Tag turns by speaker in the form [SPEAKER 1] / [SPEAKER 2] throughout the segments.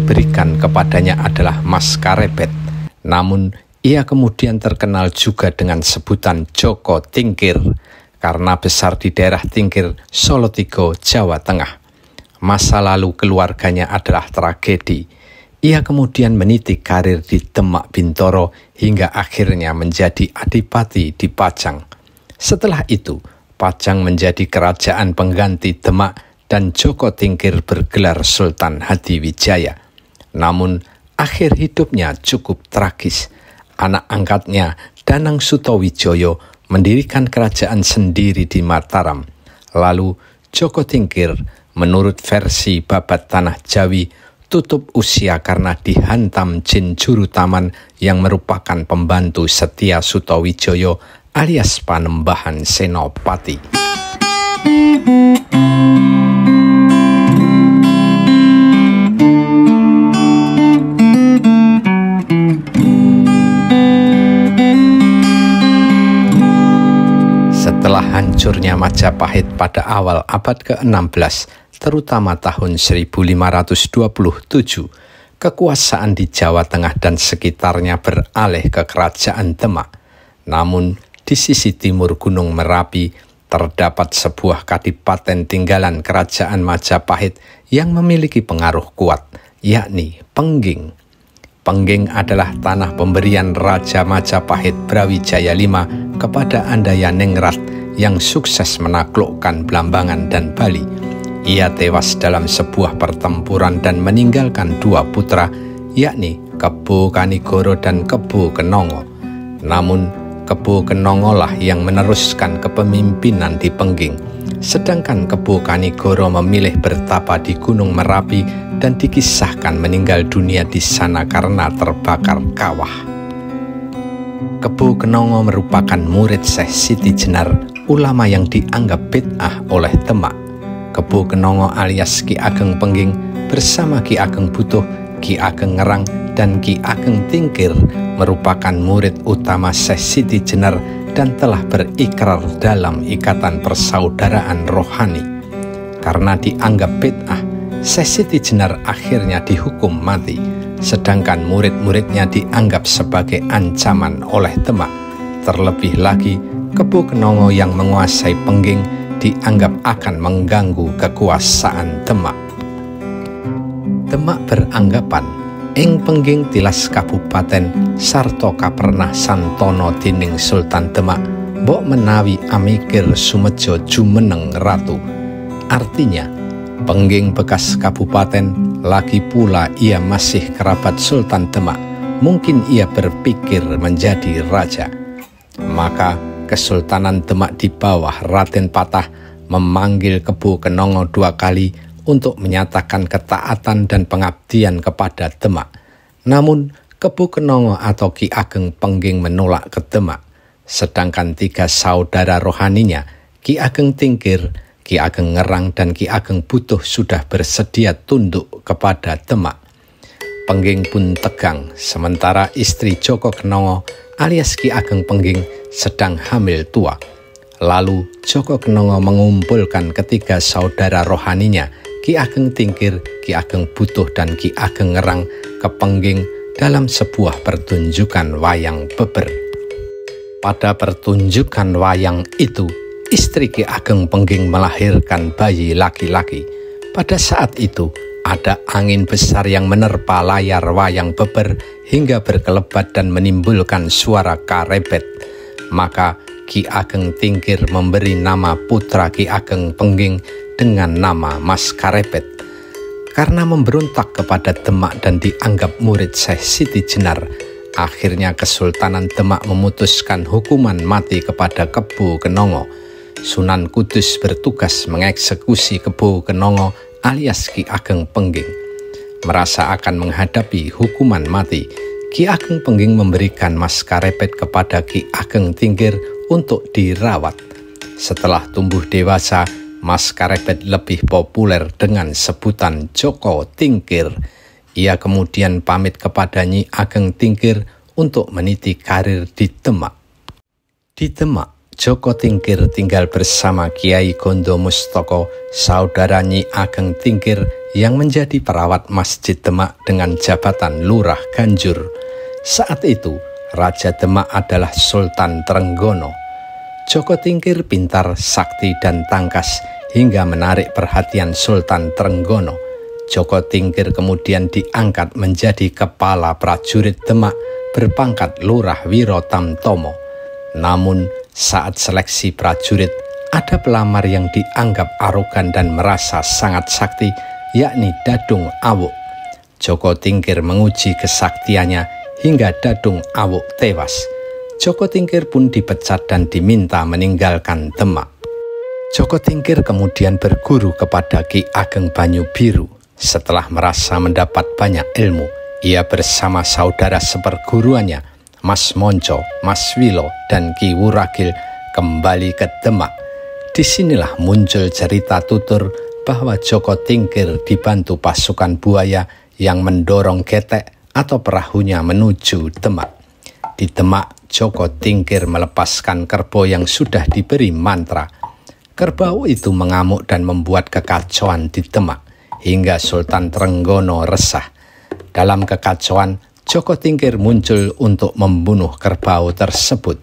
[SPEAKER 1] diberikan kepadanya adalah Mas Karebet. Namun ia kemudian terkenal juga dengan sebutan Joko Tingkir karena besar di daerah Tingkir, Solotigo, Jawa Tengah. Masa lalu keluarganya adalah tragedi. Ia kemudian meniti karir di Demak Bintoro hingga akhirnya menjadi adipati di Pajang. Setelah itu, Pajang menjadi kerajaan pengganti Demak dan Joko Tingkir bergelar Sultan Hadiwijaya. Namun, akhir hidupnya cukup tragis. Anak angkatnya, Danang Sutawijoyo, mendirikan kerajaan sendiri di Mataram. Lalu, Joko Tingkir, menurut versi Babat Tanah Jawi, tutup usia karena dihantam jin juru taman yang merupakan pembantu setia Sutawijoyo alias Panembahan Senopati. Setelah hancurnya Majapahit pada awal abad ke-16, terutama tahun 1527, kekuasaan di Jawa Tengah dan sekitarnya beralih ke Kerajaan Demak. Namun, di sisi timur Gunung Merapi, terdapat sebuah kadipaten tinggalan Kerajaan Majapahit yang memiliki pengaruh kuat, yakni Pengging. Pengging adalah tanah pemberian Raja Majapahit Brawijaya V kepada Andayaningrat yang sukses menaklukkan Blambangan dan Bali. Ia tewas dalam sebuah pertempuran dan meninggalkan dua putra, yakni Kebo Kanigoro dan Kebo Kenongo. Namun, Kebo Kenongo lah yang meneruskan kepemimpinan di Pengging, sedangkan Kebo Kanigoro memilih bertapa di Gunung Merapi dan dikisahkan meninggal dunia di sana karena terbakar kawah. Kebo Kenongo merupakan murid Syekh Siti Jenar, ulama yang dianggap bid'ah oleh Demak. Kebo Kenongo alias Ki Ageng Pengging bersama Ki Ageng Butuh, Ki Ageng Ngerang, dan Ki Ageng Tingkir merupakan murid utama Syekh Siti Jenar dan telah berikrar dalam ikatan persaudaraan rohani. Karena dianggap bid'ah, Syekh Siti Jenar akhirnya dihukum mati, sedangkan murid-muridnya dianggap sebagai ancaman oleh Demak. Terlebih lagi, Kebo Kenongo yang menguasai Pengging dianggap akan mengganggu kekuasaan Demak. Demak beranggapan ing Pengging tilas kabupaten sarta kapernah santono dening Sultan Demak mbok menawi amikir sumejo jumeneng ratu. Artinya, Pengging bekas kabupaten, lagi pula ia masih kerabat Sultan Demak, mungkin ia berpikir menjadi raja. Maka Kesultanan Demak di bawah Raden Patah memanggil Kebo Kenongo 2 kali untuk menyatakan ketaatan dan pengabdian kepada Demak. Namun, Kebo Kenongo atau Ki Ageng Pengging menolak ke Demak, sedangkan 3 saudara rohaninya, Ki Ageng Tingkir, Ki Ageng Ngerang, dan Ki Ageng Butuh sudah bersedia tunduk kepada Demak. Pengging pun tegang, sementara istri Joko Kenongo alias Ki Ageng Pengging sedang hamil tua. Lalu Joko Kenongo mengumpulkan ketiga saudara rohaninya, Ki Ageng Tingkir, Ki Ageng Butuh, dan Ki Ageng Ngerang ke Pengging dalam sebuah pertunjukan wayang beber. Pada pertunjukan wayang itu, istri Ki Ageng Pengging melahirkan bayi laki-laki. Pada saat itu, ada angin besar yang menerpa layar wayang beber hingga berkelebat dan menimbulkan suara karebet. Maka Ki Ageng Tingkir memberi nama putra Ki Ageng Pengging dengan nama Mas Karebet. Karena memberontak kepada Demak dan dianggap murid Syekh Siti Jenar, akhirnya Kesultanan Demak memutuskan hukuman mati kepada Kebo Kenongo. Sunan Kudus bertugas mengeksekusi Kebo Kenongo alias Ki Ageng Pengging. Merasa akan menghadapi hukuman mati, Ki Ageng Pengging memberikan Mas Karebet kepada Ki Ageng Tingkir untuk dirawat. Setelah tumbuh dewasa, Mas Karebet lebih populer dengan sebutan Joko Tingkir. Ia kemudian pamit kepada Nyi Ageng Tingkir untuk meniti karir di Demak. Di Demak, Joko Tingkir tinggal bersama Kiai Gondo Mustoko, saudara Nyi Ageng Tingkir yang menjadi perawat Masjid Demak dengan jabatan Lurah Ganjur. Saat itu, Raja Demak adalah Sultan Trenggono. Joko Tingkir pintar, sakti, dan tangkas hingga menarik perhatian Sultan Trenggono. Joko Tingkir kemudian diangkat menjadi kepala prajurit Demak berpangkat Lurah Wiro Tamtomo. Namun, saat seleksi prajurit, ada pelamar yang dianggap arogan dan merasa sangat sakti, yakni Dadung Awuk. Joko Tingkir menguji kesaktiannya hingga Dadung Awuk tewas. Joko Tingkir pun dipecat dan diminta meninggalkan Demak. Joko Tingkir kemudian berguru kepada Ki Ageng Banyu Biru. Setelah merasa mendapat banyak ilmu, ia bersama saudara seperguruannya, Mas Monco, Mas Wilo, dan Ki Wuragil kembali ke Demak. Disinilah muncul cerita tutur bahwa Joko Tingkir dibantu pasukan buaya yang mendorong getek atau perahunya menuju Demak. Di Demak, Joko Tingkir melepaskan kerbau yang sudah diberi mantra. Kerbau itu mengamuk dan membuat kekacauan di Demak, hingga Sultan Trenggono resah. Dalam kekacauan, Joko Tingkir muncul untuk membunuh kerbau tersebut.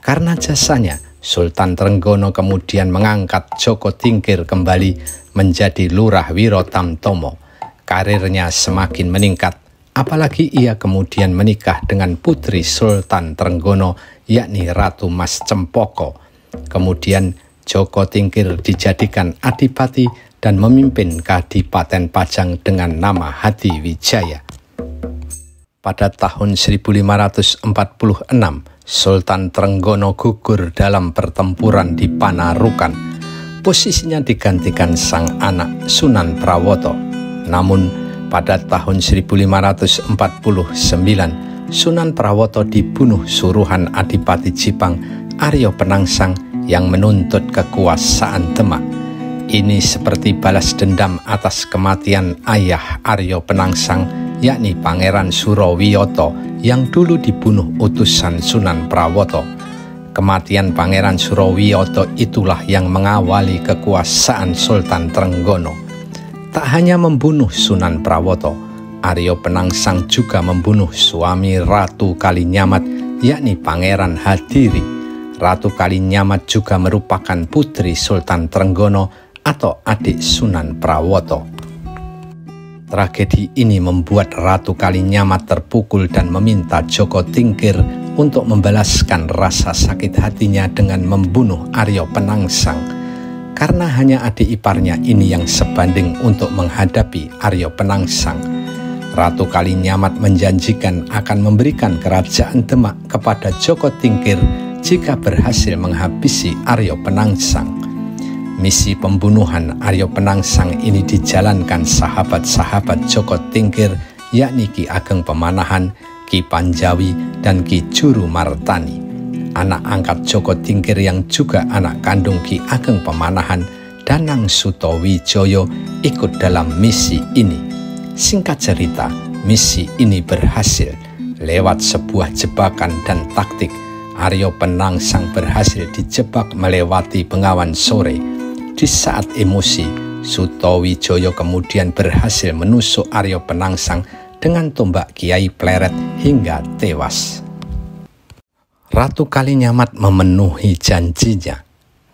[SPEAKER 1] Karena jasanya, Sultan Trenggono kemudian mengangkat Joko Tingkir kembali menjadi Lurah Wiro Tamtomo. Karirnya semakin meningkat, apalagi ia kemudian menikah dengan putri Sultan Trenggono, yakni Ratu Mas Cempoko. Kemudian Joko Tingkir dijadikan adipati dan memimpin Kadipaten Pajang dengan nama Hadiwijaya. Pada tahun 1546, Sultan Trenggono gugur dalam pertempuran di Panarukan. Posisinya digantikan sang anak Sunan Prawoto. Namun, pada tahun 1549, Sunan Prawoto dibunuh suruhan Adipati Jipang Aryo Penangsang yang menuntut kekuasaan Demak. Ini seperti balas dendam atas kematian ayah Aryo Penangsang, yakni Pangeran Surowiyoto yang dulu dibunuh utusan Sunan Prawoto. Kematian Pangeran Surowiyoto itulah yang mengawali kekuasaan Sultan Trenggono. Tak hanya membunuh Sunan Prawoto, Aryo Penangsang juga membunuh suami Ratu Kalinyamat, yakni Pangeran Hadiri. Ratu Kalinyamat juga merupakan putri Sultan Trenggono atau adik Sunan Prawoto. Tragedi ini membuat Ratu Kalinyamat terpukul dan meminta Joko Tingkir untuk membalaskan rasa sakit hatinya dengan membunuh Aryo Penangsang. Karena hanya adik iparnya ini yang sebanding untuk menghadapi Aryo Penangsang, Ratu Kalinyamat menjanjikan akan memberikan kerajaan Demak kepada Joko Tingkir jika berhasil menghabisi Aryo Penangsang. Misi pembunuhan Aryo Penangsang ini dijalankan sahabat-sahabat Joko Tingkir, yakni Ki Ageng Pemanahan, Ki Panjawi, dan Ki Juru Martani. Anak angkat Joko Tingkir yang juga anak kandung Ki Ageng Pemanahan, Danang Sutowijoyo, ikut dalam misi ini. Singkat cerita, misi ini berhasil. Lewat sebuah jebakan dan taktik, Aryo Penangsang berhasil dijebak melewati Bengawan Sore. Di saat emosi, Sutowijoyo kemudian berhasil menusuk Aryo Penangsang dengan tombak Kiai Pleret hingga tewas. Ratu Kalinyamat memenuhi janjinya.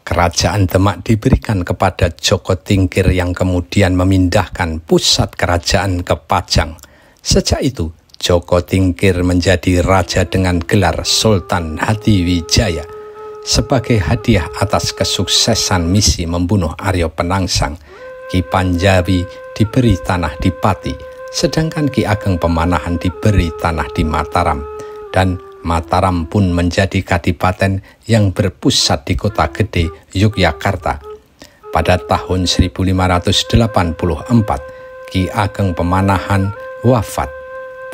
[SPEAKER 1] Kerajaan Demak diberikan kepada Joko Tingkir yang kemudian memindahkan pusat kerajaan ke Pajang. Sejak itu, Joko Tingkir menjadi raja dengan gelar Sultan Hadiwijaya. Sebagai hadiah atas kesuksesan misi membunuh Aryo Penangsang, Ki Panjawi diberi tanah di Pati, sedangkan Ki Ageng Pemanahan diberi tanah di Mataram, dan Mataram pun menjadi kadipaten yang berpusat di kota gede Yogyakarta. Pada tahun 1584, Ki Ageng Pemanahan wafat.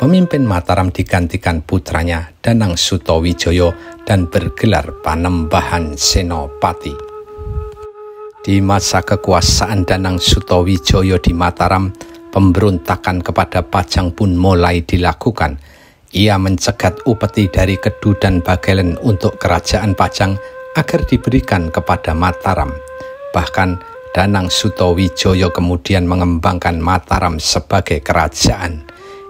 [SPEAKER 1] Pemimpin Mataram digantikan putranya Danang Sutowijoyo dan bergelar Panembahan Senopati. Di masa kekuasaan Danang Sutowijoyo di Mataram, pemberontakan kepada Pajang pun mulai dilakukan. Ia mencegat upeti dari Kedu dan Bagelen untuk kerajaan Pajang agar diberikan kepada Mataram. Bahkan Danang Sutawijaya kemudian mengembangkan Mataram sebagai kerajaan.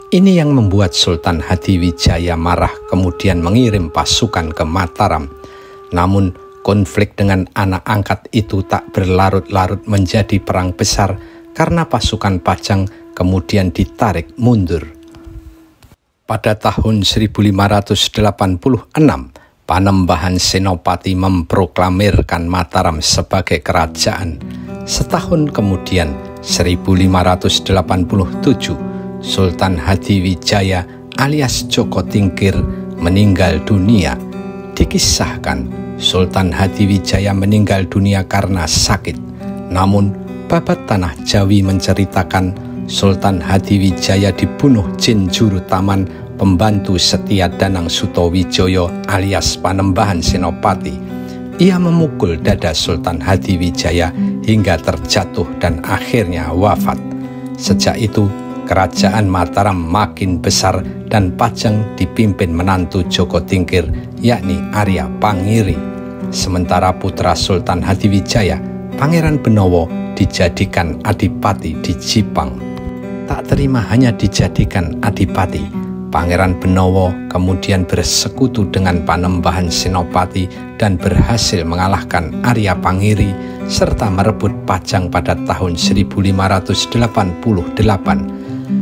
[SPEAKER 1] Ini yang membuat Sultan Hadiwijaya marah kemudian mengirim pasukan ke Mataram. Namun konflik dengan anak angkat itu tak berlarut-larut menjadi perang besar karena pasukan Pajang kemudian ditarik mundur. Pada tahun 1586, Panembahan Senopati memproklamirkan Mataram sebagai kerajaan. Setahun kemudian, 1587, Sultan Hadiwijaya alias Joko Tingkir meninggal dunia. Dikisahkan Sultan Hadiwijaya meninggal dunia karena sakit. Namun Babat Tanah Jawi menceritakan Sultan Hadiwijaya dibunuh jin juru taman pembantu setia Danang Sutawijaya alias Panembahan Senopati. Ia memukul dada Sultan Hadiwijaya hingga terjatuh dan akhirnya wafat. Sejak itu, kerajaan Mataram makin besar dan Pajang dipimpin menantu Joko Tingkir, yakni Arya Pangiri. Sementara putra Sultan Hadiwijaya, Pangeran Benowo, dijadikan adipati di Jipang. Tak terima hanya dijadikan adipati, Pangeran Benowo kemudian bersekutu dengan Panembahan Senopati dan berhasil mengalahkan Arya Pangiri serta merebut Pajang pada tahun 1588.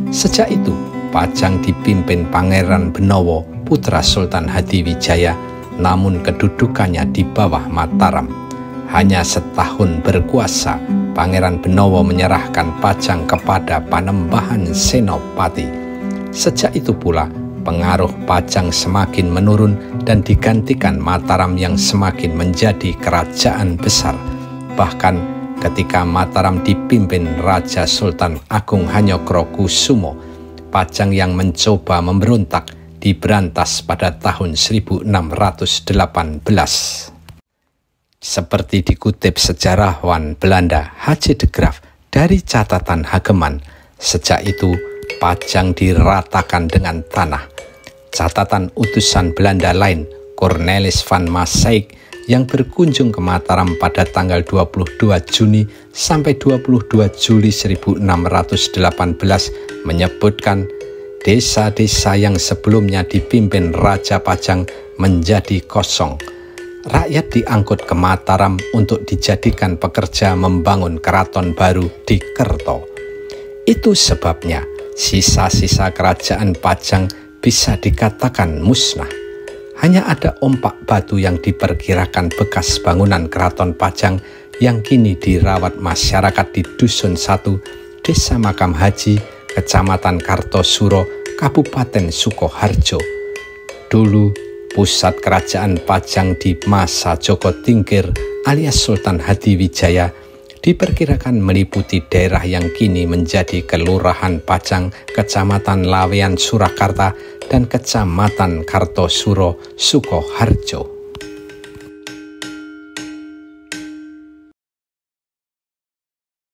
[SPEAKER 1] Sejak itu, Pajang dipimpin Pangeran Benowo, putra Sultan Hadiwijaya, namun kedudukannya di bawah Mataram. Hanya setahun berkuasa, Pangeran Benowo menyerahkan Pajang kepada Panembahan Senopati. Sejak itu pula, pengaruh Pajang semakin menurun dan digantikan Mataram yang semakin menjadi kerajaan besar. Bahkan ketika Mataram dipimpin Raja Sultan Agung Hanyokrokusumo, Pajang yang mencoba memberontak diberantas pada tahun 1618. Seperti dikutip sejarawan Belanda H.C. de Graaf dari catatan Hageman, sejak itu Pajang diratakan dengan tanah. Catatan utusan Belanda lain, Cornelis van Maaseik, yang berkunjung ke Mataram pada tanggal 22 Juni sampai 22 Juli 1618 menyebutkan desa-desa yang sebelumnya dipimpin Raja Pajang menjadi kosong. Rakyat diangkut ke Mataram untuk dijadikan pekerja membangun keraton baru di Kerto. Itu sebabnya sisa-sisa kerajaan Pajang bisa dikatakan musnah. Hanya ada ompak batu yang diperkirakan bekas bangunan keraton Pajang yang kini dirawat masyarakat di Dusun 1, Desa Makam Haji, Kecamatan Kartosuro, Kabupaten Sukoharjo. Dulu pusat kerajaan Pajang di masa Joko Tingkir alias Sultan Hadiwijaya diperkirakan meliputi daerah yang kini menjadi Kelurahan Pajang, Kecamatan Lawean Surakarta, dan Kecamatan Kartosuro, Sukoharjo.